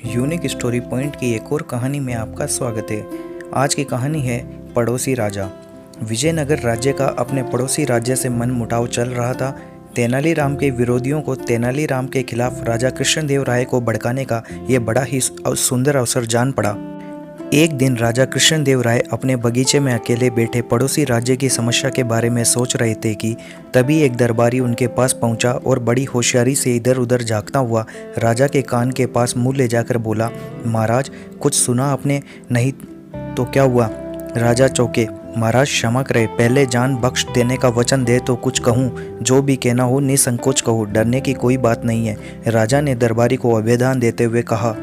Unique story point की एक और कहानी में आपका स्वागत है। आज की कहानी है पड़ोसी राजा। विजयनगर राज्य का अपने पड़ोसी राज्य से मन मुटाव चल रहा था। तेनालीराम के विरोधियों को तेनालीराम के खिलाफ राजा कृष्णदेव राय को भड़काने का यह बड़ा ही सुंदर अवसर जान पड़ा। एक दिन राजा कृष्णदेव राय अपने बगीचे में अकेले बैठे पड़ोसी राज्य की समस्या के बारे में सोच रहे थे कि तभी एक दरबारी उनके पास पहुंचा और बड़ी होशियारी से इधर उधर झांकता हुआ राजा के कान के पास मुंह ले जाकर बोला, महाराज कुछ सुना आपने? नहीं तो क्या हुआ? राजा चौंके। महाराज क्षमा करे, पहले जान बख्श देने का वचन दे तो कुछ कहूँ। जो भी कहना हो निसंकोच कहो, डरने की कोई बात नहीं है। राजा ने दरबारी को अभेदान देते हुए कहा,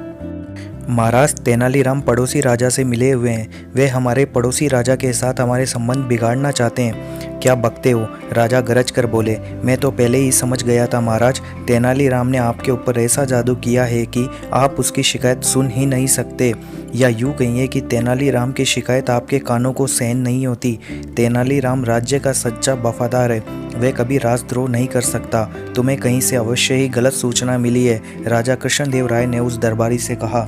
महाराज तेनालीराम पड़ोसी राजा से मिले हुए हैं। वे हमारे पड़ोसी राजा के साथ हमारे संबंध बिगाड़ना चाहते हैं। क्या बकते हो? राजा गरज कर बोले, मैं तो पहले ही समझ गया था महाराज। तेनालीराम ने आपके ऊपर ऐसा जादू किया है कि आप उसकी शिकायत सुन ही नहीं सकते, या यूँ कहिए कि तेनालीराम की शिकायत आपके कानों को सहन नहीं होती। तेनालीराम राज्य का सच्चा वफादार है, वह कभी राजद्रोह नहीं कर सकता। तुम्हें कहीं से अवश्य ही गलत सूचना मिली है। राजा कृष्णदेव राय ने उस दरबारी से कहा,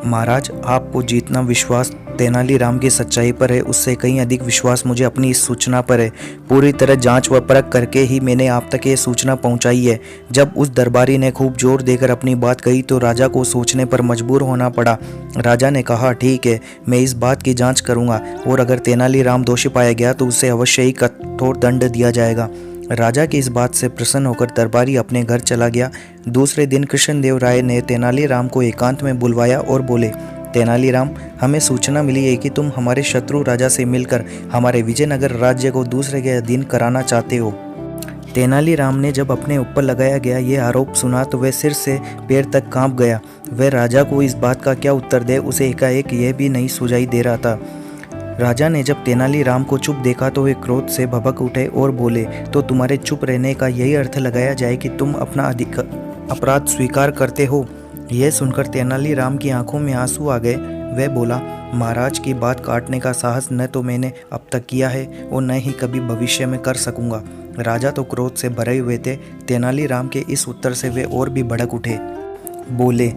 महाराज आपको जितना विश्वास तेनालीराम की सच्चाई पर है, उससे कहीं अधिक विश्वास मुझे अपनी इस सूचना पर है। पूरी तरह जांच व परख करके ही मैंने आप तक ये सूचना पहुंचाई है। जब उस दरबारी ने खूब जोर देकर अपनी बात कही तो राजा को सोचने पर मजबूर होना पड़ा। राजा ने कहा, ठीक है, मैं इस बात की जाँच करूँगा और अगर तेनालीराम दोषी पाया गया तो उसे अवश्य ही कठोर दंड दिया जाएगा। राजा की इस बात से प्रसन्न होकर दरबारी अपने घर चला गया। दूसरे दिन कृष्णदेव राय ने तेनालीराम को एकांत में बुलवाया और बोले, तेनालीराम, हमें सूचना मिली है कि तुम हमारे शत्रु राजा से मिलकर हमारे विजयनगर राज्य को दूसरे के अधीन कराना चाहते हो। तेनालीराम ने जब अपने ऊपर लगाया गया ये आरोप सुना तो वह सिर से पैर तक कांप गया। वह राजा को इस बात का क्या उत्तर दे, उसे एकाएक यह भी नहीं सुझाई दे रहा था। राजा ने जब तेनालीराम को चुप देखा तो वे क्रोध से भभक उठे और बोले, तो तुम्हारे चुप रहने का यही अर्थ लगाया जाए कि तुम अपना अपराध स्वीकार करते हो? यह सुनकर तेनालीराम की आंखों में आंसू आ गए। वह बोला, महाराज की बात काटने का साहस न तो मैंने अब तक किया है और न ही कभी भविष्य में कर सकूंगा। राजा तो क्रोध से भरे हुए थे। तेनालीराम के इस उत्तर से वे और भी भड़क उठे। बोले,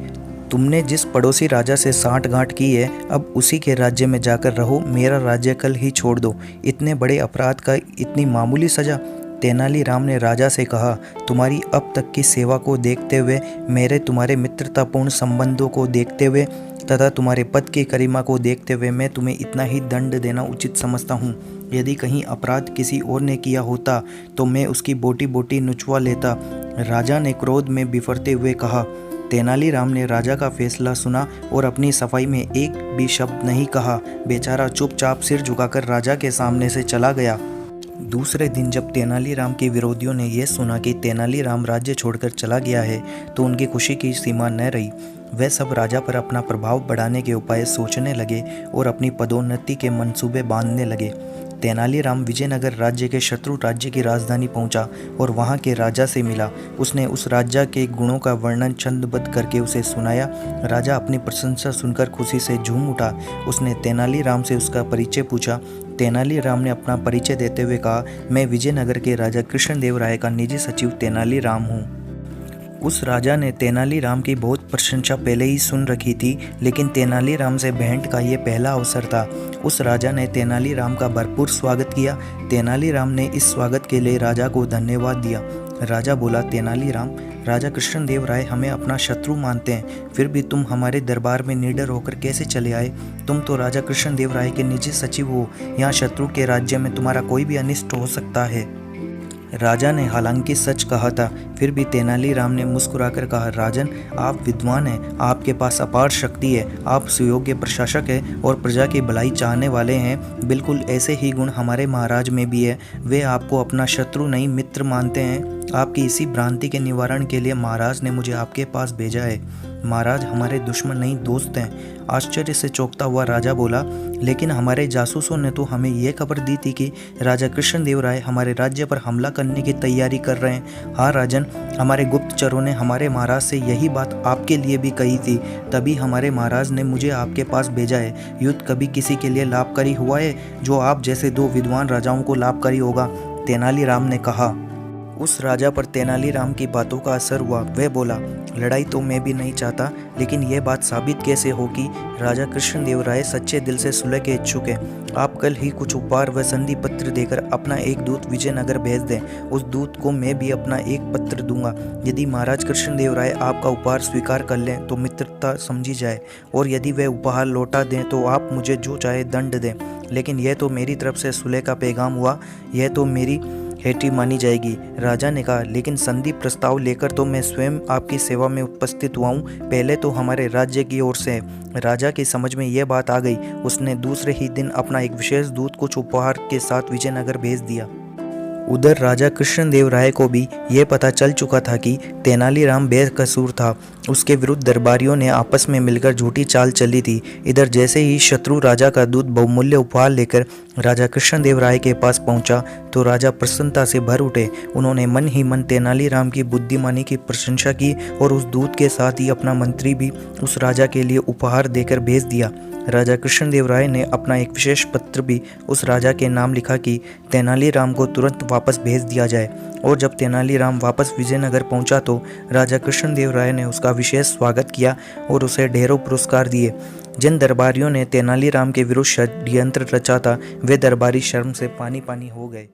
तुमने जिस पड़ोसी राजा से सांठगांठ की है, अब उसी के राज्य में जाकर रहो। मेरा राज्य कल ही छोड़ दो। इतने बड़े अपराध का इतनी मामूली सजा? तेनालीराम ने राजा से कहा, तुम्हारी अब तक की सेवा को देखते हुए, मेरे तुम्हारे मित्रतापूर्ण संबंधों को देखते हुए तथा तुम्हारे पद की गरिमा को देखते हुए मैं तुम्हें इतना ही दंड देना उचित समझता हूँ। यदि कहीं अपराध किसी और ने किया होता तो मैं उसकी बोटी बोटी नुचवा लेता। राजा ने क्रोध में बिफरते हुए कहा। तेनालीराम ने राजा का फैसला सुना और अपनी सफाई में एक भी शब्द नहीं कहा। बेचारा चुपचाप सिर झुकाकर राजा के सामने से चला गया। दूसरे दिन जब तेनालीराम के विरोधियों ने यह सुना कि तेनालीराम राज्य छोड़कर चला गया है तो उनकी खुशी की सीमा न रही। वे सब राजा पर अपना प्रभाव बढ़ाने के उपाय सोचने लगे और अपनी पदोन्नति के मंसूबे बांधने लगे। तेनालीराम विजयनगर राज्य के शत्रु राज्य की राजधानी पहुंचा और वहां के राजा से मिला। उसने उस राज्य के गुणों का वर्णन छंदबद्ध करके उसे सुनाया। राजा अपनी प्रशंसा सुनकर खुशी से झूम उठा। उसने तेनालीराम से उसका परिचय पूछा। तेनालीराम ने अपना परिचय देते हुए कहा, मैं विजयनगर के राजा कृष्णदेव राय का निजी सचिव तेनालीराम हूँ। उस राजा ने तेनालीराम की बहुत प्रशंसा पहले ही सुन रखी थी, लेकिन तेनालीराम से भेंट का ये पहला अवसर था। उस राजा ने तेनालीराम का भरपूर स्वागत किया। तेनालीराम ने इस स्वागत के लिए राजा को धन्यवाद दिया। राजा बोला, तेनालीराम, राजा कृष्णदेव राय हमें अपना शत्रु मानते हैं, फिर भी तुम हमारे दरबार में निडर होकर कैसे चले आए? तुम तो राजा कृष्णदेव राय के निजी सचिव हो। यहाँ शत्रु के राज्य में तुम्हारा कोई भी अनिष्ट हो सकता है। राजा ने हालांकि सच कहा था, फिर भी तेनालीराम ने मुस्कुराकर कहा, राजन, आप विद्वान हैं, आपके पास अपार शक्ति है, आप सुयोग्य प्रशासक हैं और प्रजा की भलाई चाहने वाले हैं। बिल्कुल ऐसे ही गुण हमारे महाराज में भी है। वे आपको अपना शत्रु नहीं मित्र मानते हैं। आपकी इसी भ्रांति के निवारण के लिए महाराज ने मुझे आपके पास भेजा है। महाराज हमारे दुश्मन नहीं, दोस्त हैं। आश्चर्य से चौंकता हुआ राजा बोला, लेकिन हमारे जासूसों ने तो हमें यह खबर दी थी कि राजा कृष्णदेव राय हमारे राज्य पर हमला करने की तैयारी कर रहे हैं। हाँ राजन, हमारे गुप्तचरों ने हमारे महाराज से यही बात आपके लिए भी कही थी, तभी हमारे महाराज ने मुझे आपके पास भेजा है। युद्ध कभी किसी के लिए लाभकारी हुआ है जो आप जैसे दो विद्वान राजाओं को लाभकारी होगा? तेनालीराम ने कहा। उस राजा पर तेनालीराम की बातों का असर हुआ। वह बोला, लड़ाई तो मैं भी नहीं चाहता, लेकिन यह बात साबित कैसे हो कि राजा कृष्णदेवराय सच्चे दिल से सुलह के इच्छुक है। आप कल ही कुछ उपहार व संधि पत्र देकर अपना एक दूत विजयनगर भेज दें। उस दूत को मैं भी अपना एक पत्र दूंगा। यदि महाराज कृष्णदेवराय आपका उपहार स्वीकार कर लें तो मित्रता समझी जाए, और यदि वह उपहार लौटा दें तो आप मुझे जो चाहे दंड दें, लेकिन यह तो मेरी तरफ से सुलह का पैगाम हुआ, यह तो मेरी हेठी मानी जाएगी। राजा ने कहा, लेकिन संधि प्रस्ताव लेकर तो मैं स्वयं आपकी सेवा में उपस्थित हुआ हूँ, पहले तो हमारे राज्य की ओर से है। राजा की समझ में यह बात आ गई। उसने दूसरे ही दिन अपना एक विशेष दूत कुछ उपहार के साथ विजयनगर भेज दिया। उधर राजा कृष्णदेवराय को भी यह पता चल चुका था कि तेनालीराम बेकसूर था। उसके विरुद्ध दरबारियों ने आपस में मिलकर झूठी चाल चली थी। इधर जैसे ही शत्रु राजा का दूत बहुमूल्य उपहार लेकर राजा कृष्णदेवराय के पास पहुंचा तो राजा प्रसन्नता से भर उठे। उन्होंने मन ही मन तेनालीराम की बुद्धिमानी की प्रशंसा की और उस दूत के साथ ही अपना मंत्री भी उस राजा के लिए उपहार देकर भेज दिया। राजा कृष्णदेवराय ने अपना एक विशेष पत्र भी उस राजा के नाम लिखा कि तेनालीराम को तुरंत वापस भेज दिया जाए। और जब तेनालीराम वापस विजयनगर पहुंचा तो राजा कृष्णदेवराय ने उसका विशेष स्वागत किया और उसे ढेरों पुरस्कार दिए। जिन दरबारियों ने तेनालीराम के विरुद्ध षड्यंत्र रचा था वे दरबारी शर्म से पानी पानी हो गए।